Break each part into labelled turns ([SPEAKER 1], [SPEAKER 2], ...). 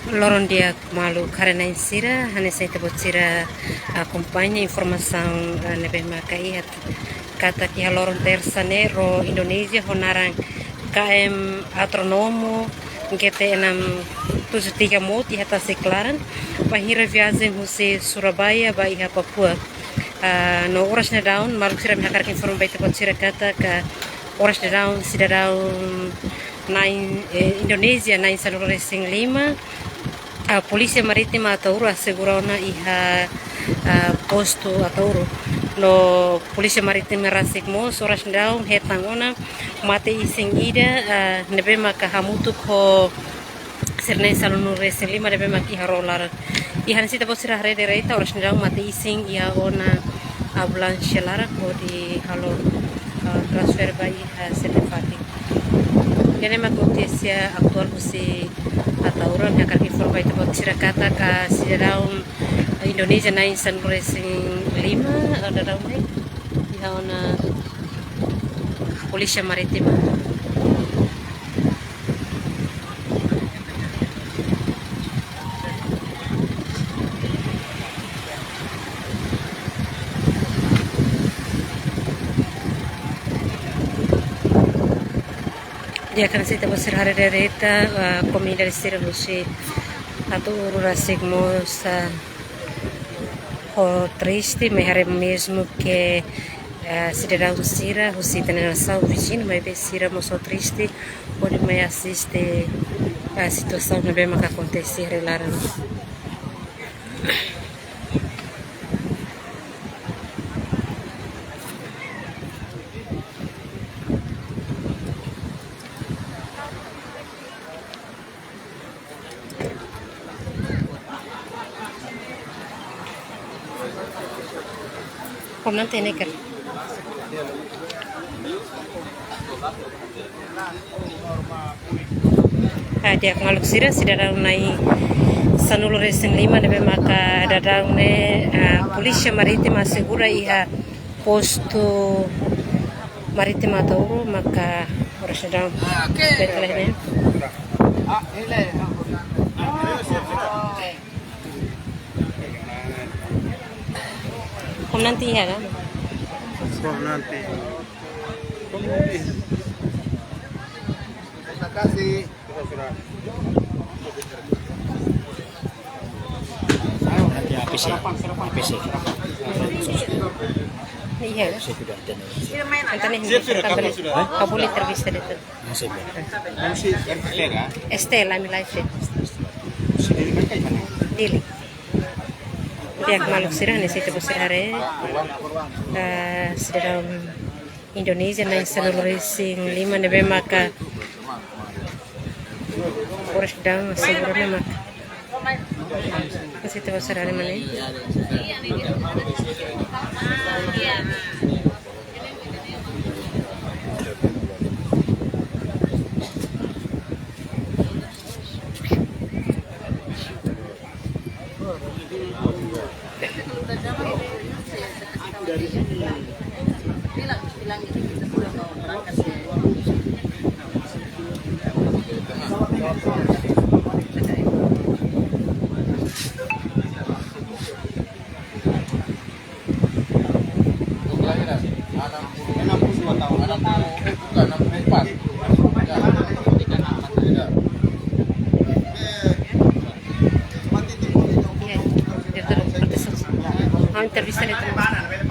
[SPEAKER 1] Loron dia malu karena insira hanya saya tebut sira acompanha informação nebe makai kata kia loron tersane ro Indonesia honarang KM Atronomo GT 673 moti hata seklaran bahira viagem husi Surabaya ba iha Papua no oras na daun malu sira mihakar inform bai tebut sira kata ka oras na daun sida daun nain Indonesia nain salur racing 5 a Polícia Marítima Atauro assegurou-na iha posto Atauro no Polícia Marítima Rasikmos horas daun hetangona mate ising ida nebe maka hamutu ko sernai salunu racing 5 nebe maki harolar ihan sita posira rede reita horas daun mate ising ia ona ambulância lara ko di halo transfer bai sertifati Kene notícia atual você Atauro yang akan informai tentang sirakata ka sidaun Indonesia na insan racing 5 ada daun ni ihana Polícia Marítima dia akan saya tahu serhari derita komida istirahat husi atau ururasigmos o triste me haré mesmo que se dará usira husi tener sal vizinho mas besira moço triste onde me assiste a situação não bem que acontece relaram Kung nanti ini kan dia ngaluk sira sida nai sanulu racing 5 nebe maka ada ne Polícia Marítima segura iha posto Marítima Atauro maka harus daun betlehnya Kung nanti ya kan?
[SPEAKER 2] Kung nanti. Terima kasih.
[SPEAKER 3] Nanti APC.
[SPEAKER 1] Iya.
[SPEAKER 3] Saya sudah ada.
[SPEAKER 1] Antara ini kabul intervista itu.
[SPEAKER 3] Masih.
[SPEAKER 1] Estela mi live. Dili. Dia maluk sirah ni situ besirare sedang Indonesia na seluruh racing 5 nebe maka horas daun seguramente maka situ besirare mana
[SPEAKER 2] dari sini bilang kita sudah mau berangkat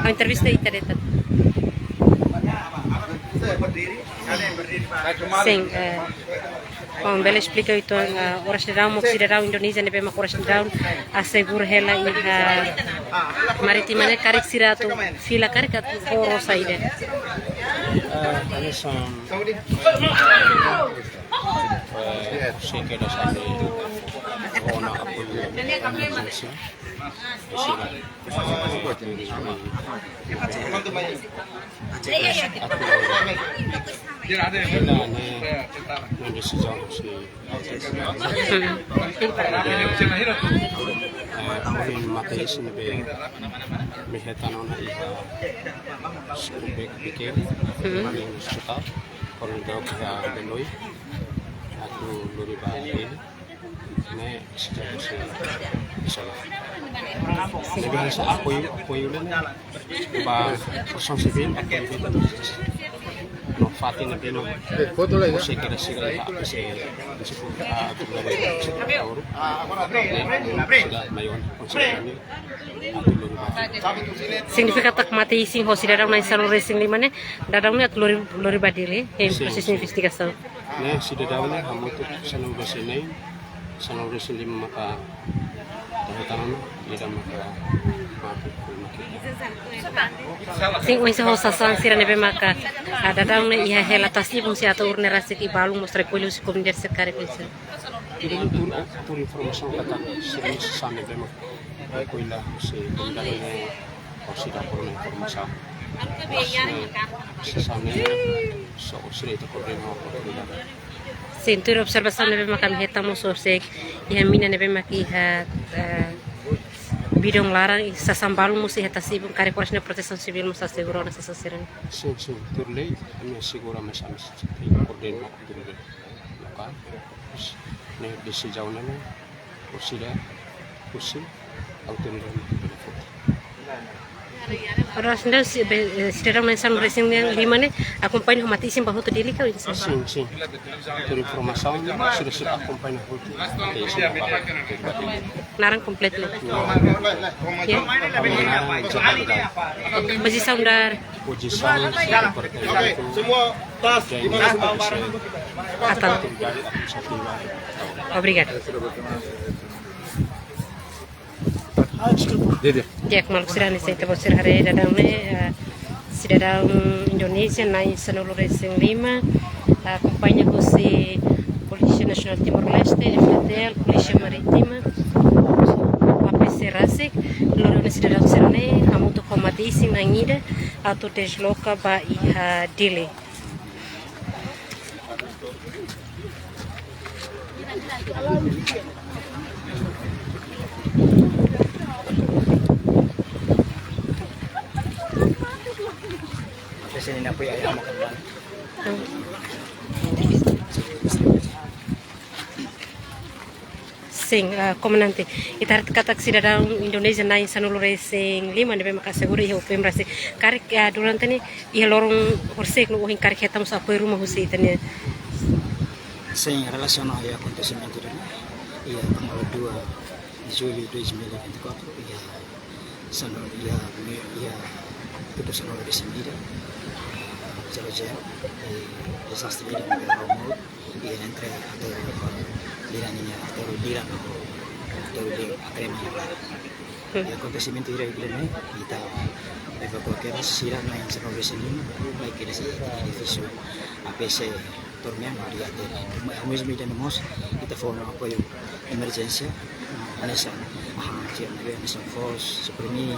[SPEAKER 1] entrevista itu deta. Sim, bom, ela explica itu horas de daun, moxi de daun Indonesia nebe mak horas de daun assegura ela Marítima ne karik siratu fila karik atu foro saide.
[SPEAKER 3] Ini son. Saya kira saya ona apel. Aku secara salah. Lebih harus apoio lang ba person civil apoio dito. No fatin na din
[SPEAKER 4] Foto lang
[SPEAKER 3] kasi kira sila kasi mayon konsiderami
[SPEAKER 1] Significa tak mati sing ho sida daw na San Lorenzo lima ne dadang ne at lori badili em proses investigação.
[SPEAKER 3] ne sida daw ne hamutuk sa nang basinay sa nang lima maka tahu tidak maka
[SPEAKER 1] Sing o isa ho sasan sira nebe maka dadang ne iha helatasi bung si ato urne rasik ibalung mostra coelho se comunidade secare pensa.
[SPEAKER 3] Jadi por informação kata sering sana demo kuila si kundalnya consider por informação sana so sire to problema
[SPEAKER 1] Sentur observação nebe maka metamos o sek iha mina nebe maka iha bidong larang sa sambalung musi hetasi bung kare porasna proteção civil musa seguro nessa sasiran.
[SPEAKER 3] sim tur lei kami segura mas amis koordinat tur lei lokal ne desi jauh nana usida usi autoridade
[SPEAKER 1] Ora senda sidang na San Lorenzo lima ne acompanha mati sim bahut dili ka insa.
[SPEAKER 3] sim tur informação sudah acompanha hotu
[SPEAKER 1] Narang komplit le. Ya. Posição dar
[SPEAKER 3] posição
[SPEAKER 4] Semua tas
[SPEAKER 1] atal. Obrigado.
[SPEAKER 4] Dede.
[SPEAKER 1] Dia kemal sirani saya tebak sirhare dadang ne sidadang Indonesia na San Lorenzo lima acompanha você Polícia Nacional Timor Leste, FDL, Polícia Marítima, APC Rasik, lorone sidadang sirane hamutu komati na ngida atau desloca ba iha dili.
[SPEAKER 3] Sini na po ayam makan.
[SPEAKER 1] Sing komandanti itarat katak sidadang Indonesia na San Lorenzo lima nebe maka seguro iha upem rasi karik durante ni iha lorong horsek no uhin karik hetam sa apoio rumah husi tanya.
[SPEAKER 5] Sem relação ao acontecimento e a tanggal 2 Juli 2024 putusan oleh sendiri jalan-jalan desastre di negara Maut yang entre atau lirannya atau liran atau di akrem acontecimento irregular kita evacuar sirah yang sebelum sini baik dari edifício APC tornean di até ao mesmo tempo kita foi um apoio emergência nessa nessa force suprimir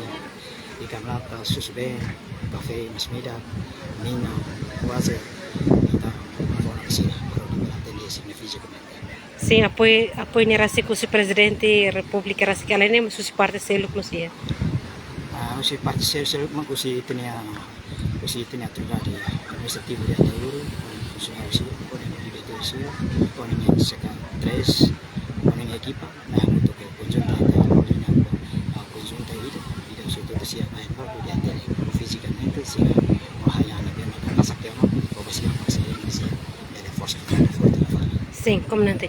[SPEAKER 5] di Kamlata, Susben, Cafe, Masmida, Nina, Waze, kita mau sih kalau di atender significa
[SPEAKER 1] Sim, apoio ni rasi kusi presidente Republika Rasi Kalene susi parte seluk nusia.
[SPEAKER 5] Si parte seluk mah kusi tenia terjadi administrativo di Ateuru, kusi harus ponen di Ateuru, ponen yang sekarang 3, ponen equipa, nah untuk conjunta siapa yang baru di antara fisikamente sih wahayana biar mereka masak dia mau masih dari force
[SPEAKER 1] Sim, komandanti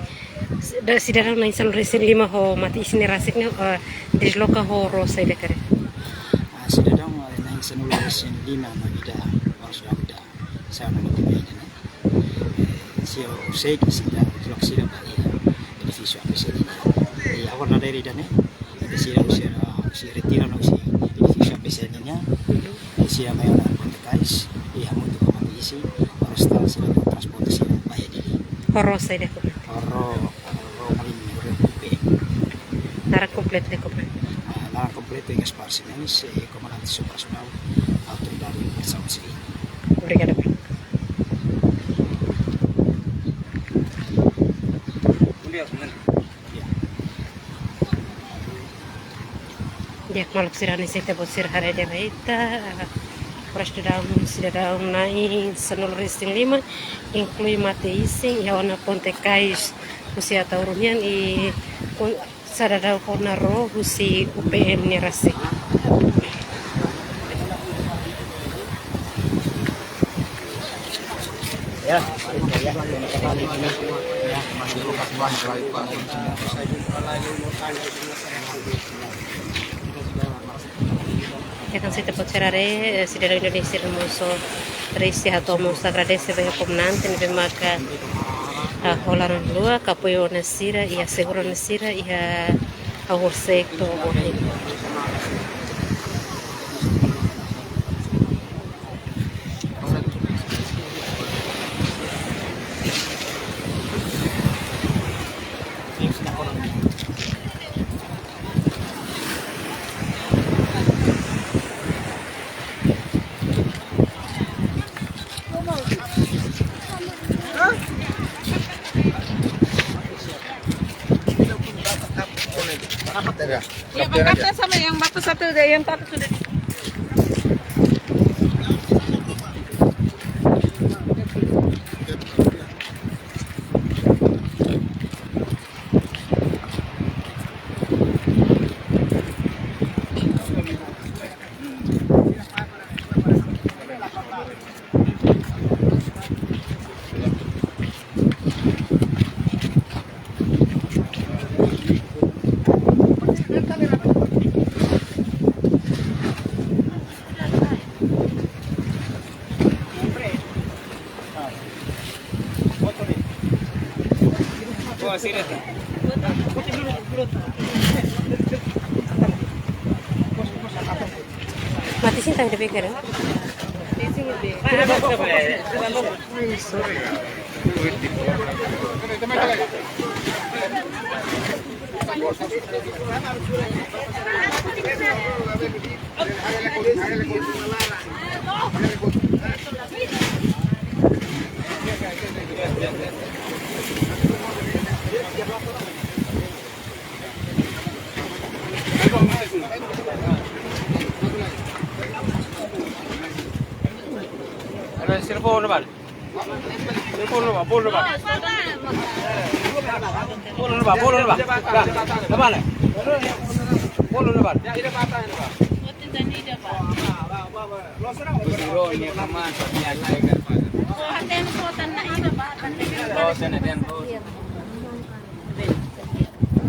[SPEAKER 1] sidadang na San Lorenzo lima ho mati isini rasik ne desloca ho rosa ide kare.
[SPEAKER 5] Sidadang na San Lorenzo lima magida harus ada sana di mana sio sei sida tulak sida ba beneficio apa sih ya awal dari dan sida si retira no si edificio pesennya siya may kontekais ihamon ko mati harus tahu sila transportasi bayad dili
[SPEAKER 1] Rosa ide ko. Nara kompleto de ko.
[SPEAKER 5] Nara kompleto yung esparcimentos comandante superacional autoridade de proteção civil.
[SPEAKER 1] Obrigada. Dia maluk sirani saya tebak sirhare dia baita. Pras sidadang na San Lorenzo lima inclui mate ising yawana ponte cais husi ataurunyan I sadadau ponaro husi UPM Nirasi.
[SPEAKER 5] Ya.
[SPEAKER 1] Akan se te pocerare si della Indonesia hermoso trisi atau musa agradece veio comandante ne maka holaron lua kapoyo nasira ia seguro nasira ia ahorsek to bohin.
[SPEAKER 2] Iya, berkata sama yang batu satu deh, yang satu sudah.
[SPEAKER 1] Mati sih tahu dipikir.
[SPEAKER 3] Telepon apa? Telepon apa? Telepon apa? Telepon apa? Telepon apa? Apa nih? Telepon apa? Ya, ini apa ini pak? Oh, ini kaman, biasa kan pak. Oh, hati foto nak ini pak. Oh, sana dia oh.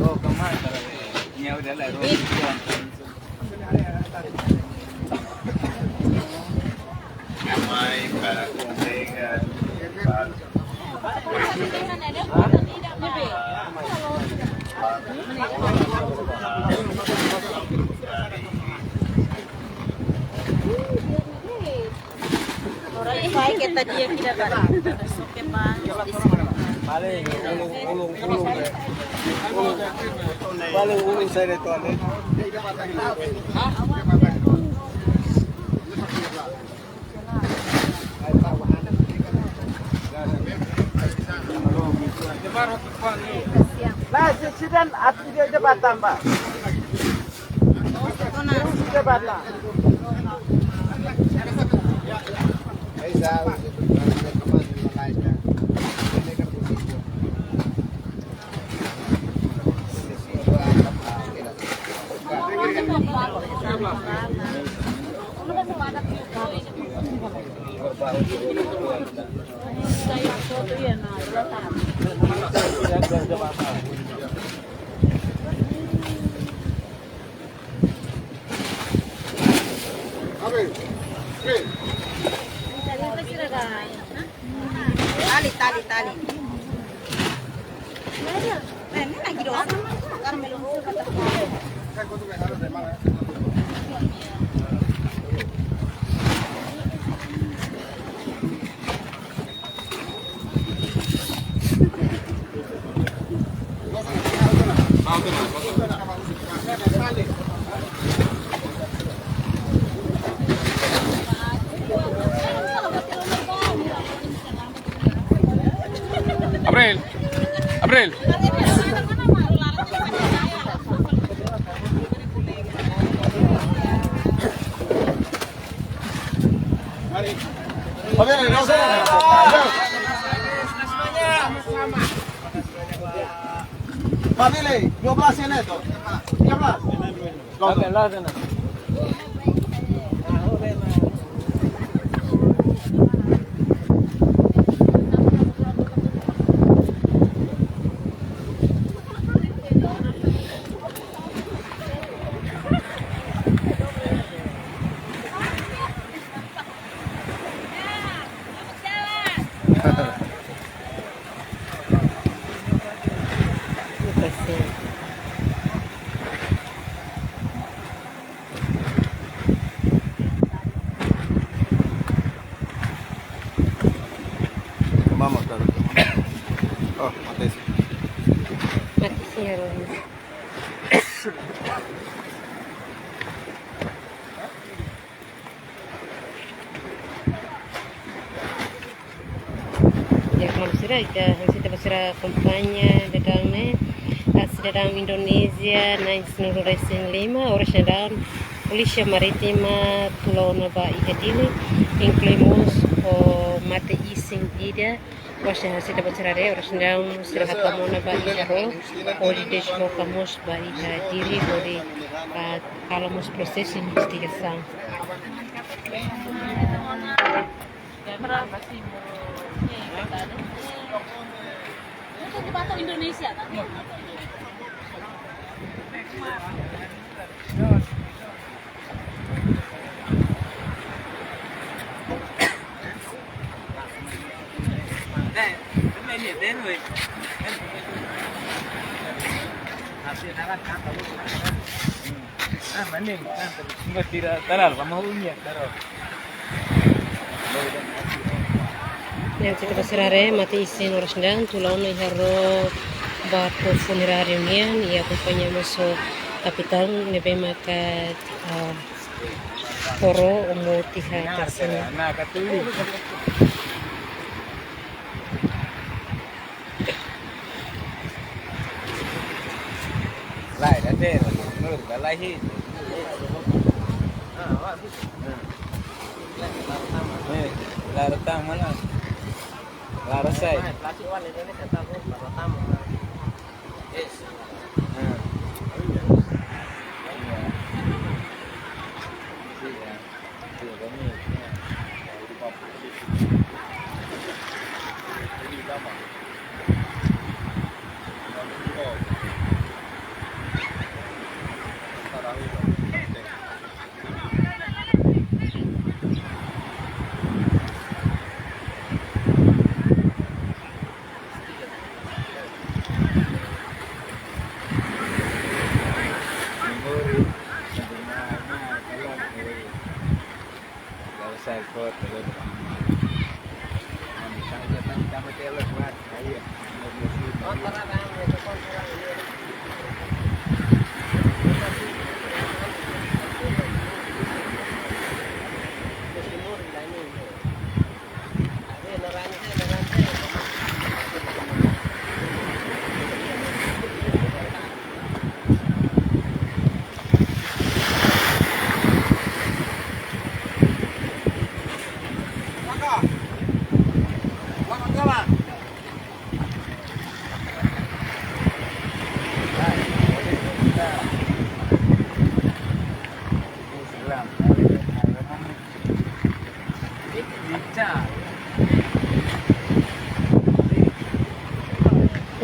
[SPEAKER 3] Oh, kaman terus. Ini udah lah.
[SPEAKER 2] Baik kita dia tidak ada. Oke bang.
[SPEAKER 3] Paling ulung saya itu ada.
[SPEAKER 6] Nah, sedang aku dia jabatan, Pak. Jabatan.
[SPEAKER 2] Tali. Ini lagi doang.
[SPEAKER 3] April.
[SPEAKER 4] Oke,
[SPEAKER 6] Pak Billy, 12 ini tuh. 13. Oke, lah sana.
[SPEAKER 4] Vamos, claro. Oh, mati.
[SPEAKER 1] Mati sih ya Roh. Ya kalau sira ita kita basira kampanye dagang sedang Indonesia na Senuru Racing 5 orang sedang Polícia Marítima Tulona ba ihadili incluímos o mate ising ida Washa sida basirare orang sedang sira kamona ba iharo ori deslocamos ba ihadiri ori kalamos processo de investigação.
[SPEAKER 2] Indonesia
[SPEAKER 1] Yang kita basirare mate isin orang sedang Tulona iharo barco funerario nian y acompañamos o capitán nebe maka poro umo tiha kasana.
[SPEAKER 6] Lại đã thế rồi, nó được đã lại hết. Là datang mana? Lah rasai. Plastik warna ini kata aku datang. Yes.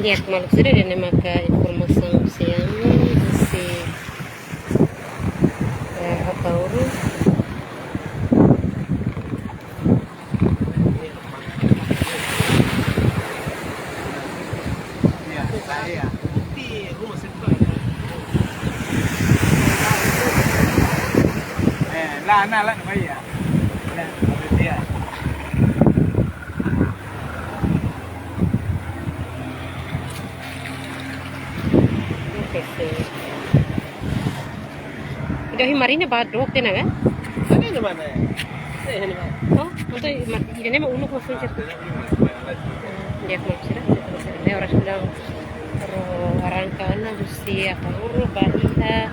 [SPEAKER 1] Lihat malu sudah dan maka informasi siang si Atauru
[SPEAKER 6] Lah, nah lah, apa ya? Nah, dia.
[SPEAKER 1] Idahi marina ba dok tena ga?
[SPEAKER 6] Ini di mana? Ini mana?
[SPEAKER 1] Oh, untuk ini mah uluk masuk je. Dia mau sira, dia orang sedang orang kana husi Atauru bahia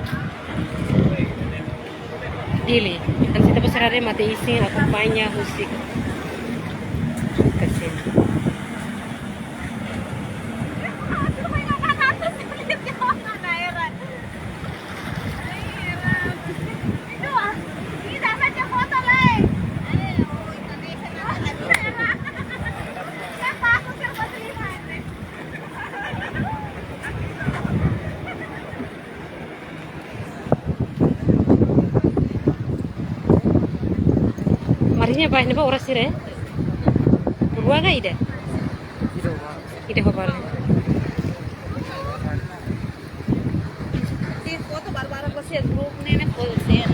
[SPEAKER 1] dili. Dan kita besarare mate isi acompaña husi. Kasih. Ini apa ini ba ora sire? Buah ga ide? Ide ho bale.
[SPEAKER 2] Foto baru-baru ko siya group nene ko siya